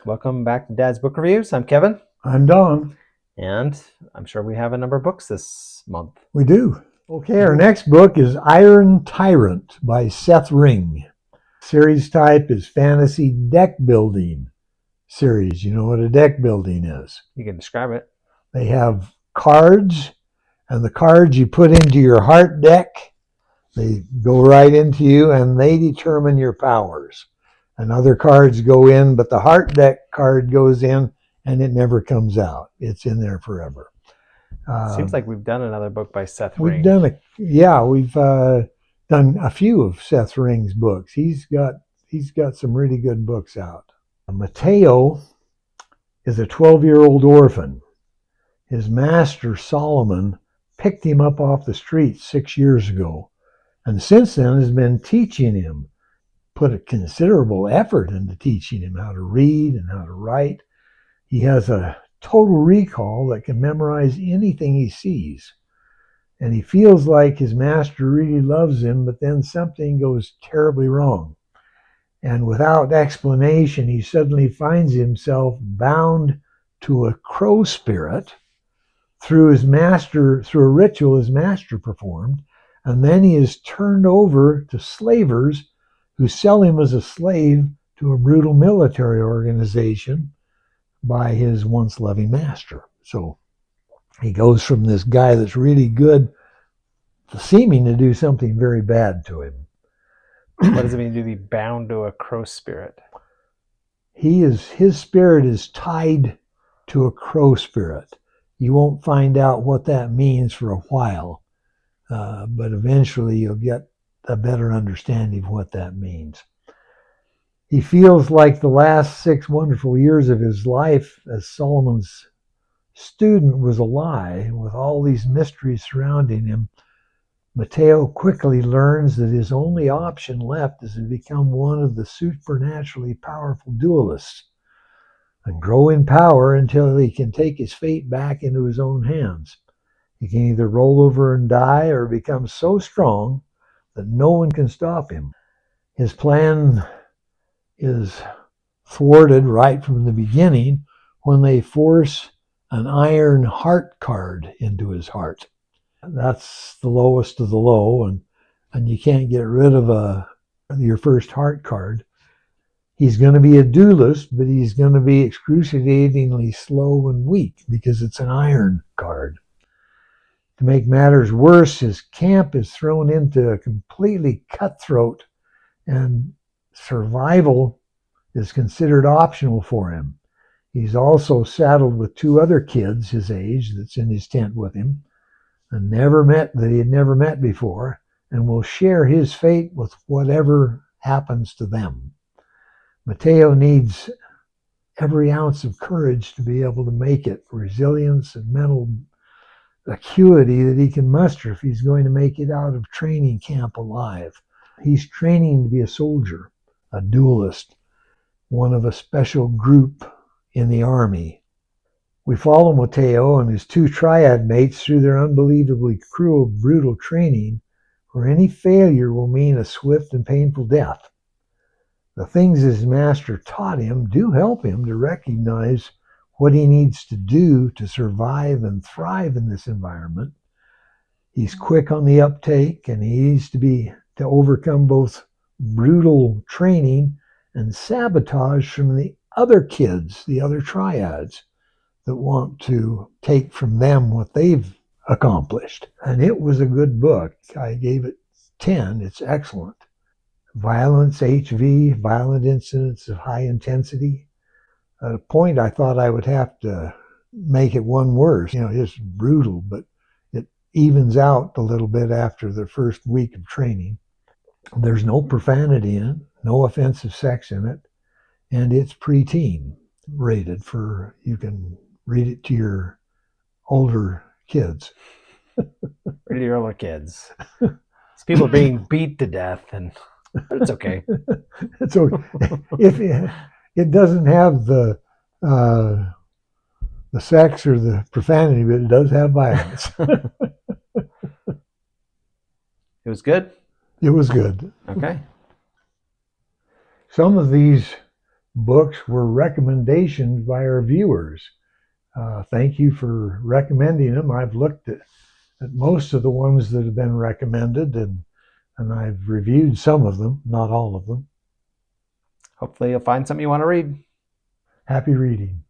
Welcome back to Dad's Book Reviews. I'm Kevin, I'm Don. and I'm sure we have a number of books this month. We do. Okay, our next book is Iron Tyrant by Seth Ring. Series type is Fantasy Deck Building series. You know what a deck building is. You can describe it. They have cards, and the cards you put into your heart deck, they go right into you, and they determine your powers. And other cards go in, but the heart deck card goes in, and it never comes out. It's in there forever. Seems like we've done another book by Seth We've Ring. done we've done a few of Seth Ring's books. He's got some really good books out. Matteo is a 12-year-old orphan. His master Solomon picked him up off the street 6 years ago, and since then has been teaching him, put a considerable effort into teaching him how to read and how to write. He has a total recall that can memorize anything he sees. And he feels like his master really loves him, but then something goes terribly wrong. And without explanation, he suddenly finds himself bound to a crow spirit through a ritual his master performed. And then he is turned over to slavers who sell him as a slave to a brutal military organization by his once loving master. So he goes from this guy that's really good seeming to do something very bad to him. What does it mean to be bound to a crow spirit? His spirit is tied to a crow spirit. You won't find out what that means for a while, but eventually you'll get a better understanding of what that means. He feels like the last 6 wonderful years of his life as Solomon's student was a lie, with all these mysteries surrounding him. Matteo quickly learns that his only option left is to become one of the supernaturally powerful duelists and grow in power until he can take his fate back into his own hands. He can either roll over and die or become so strong that no one can stop him. His plan is thwarted right from the beginning when they force an iron heart card into his heart. That's the lowest of the low, and you can't get rid of your first heart card. He's going to be a duelist, but he's going to be excruciatingly slow and weak because it's an iron card. To make matters worse, his camp is thrown into a completely cutthroat, and survival is considered optional for him. He's also saddled with 2 other kids his age that's in his tent with him, and he had never met before, and will share his fate with whatever happens to them. Matteo needs every ounce of courage to be able to make it, resilience and mental acuity that he can muster if he's going to make it out of training camp alive. He's training to be a soldier, a duelist, one of a special group in the army. We follow Matteo and his 2 triad mates through their unbelievably cruel, brutal training, where any failure will mean a swift and painful death. The things his master taught him do help him to recognize what he needs to do to survive and thrive in this environment. He's quick on the uptake, and he needs to overcome both brutal training and sabotage from the other kids, the other triads, that want to take from them what they've accomplished. And it was a good book. I gave it 10. It's excellent. Violence, HV, violent incidents of high intensity. At a point, I thought I would have to make it one worse. It's brutal, but it evens out a little bit after the first week of training. There's no profanity in it, no offensive sex in it, and it's preteen rated for, you can read it to your older kids. Read to your older kids. These people are being beat to death, but it's okay. It's okay. If it doesn't have the sex or the profanity, but it does have violence. It was good? It was good. Okay. Some of these books were recommendations by our viewers. Thank you for recommending them. I've looked at most of the ones that have been recommended, and I've reviewed some of them, not all of them. Hopefully you'll find something you want to read. Happy reading.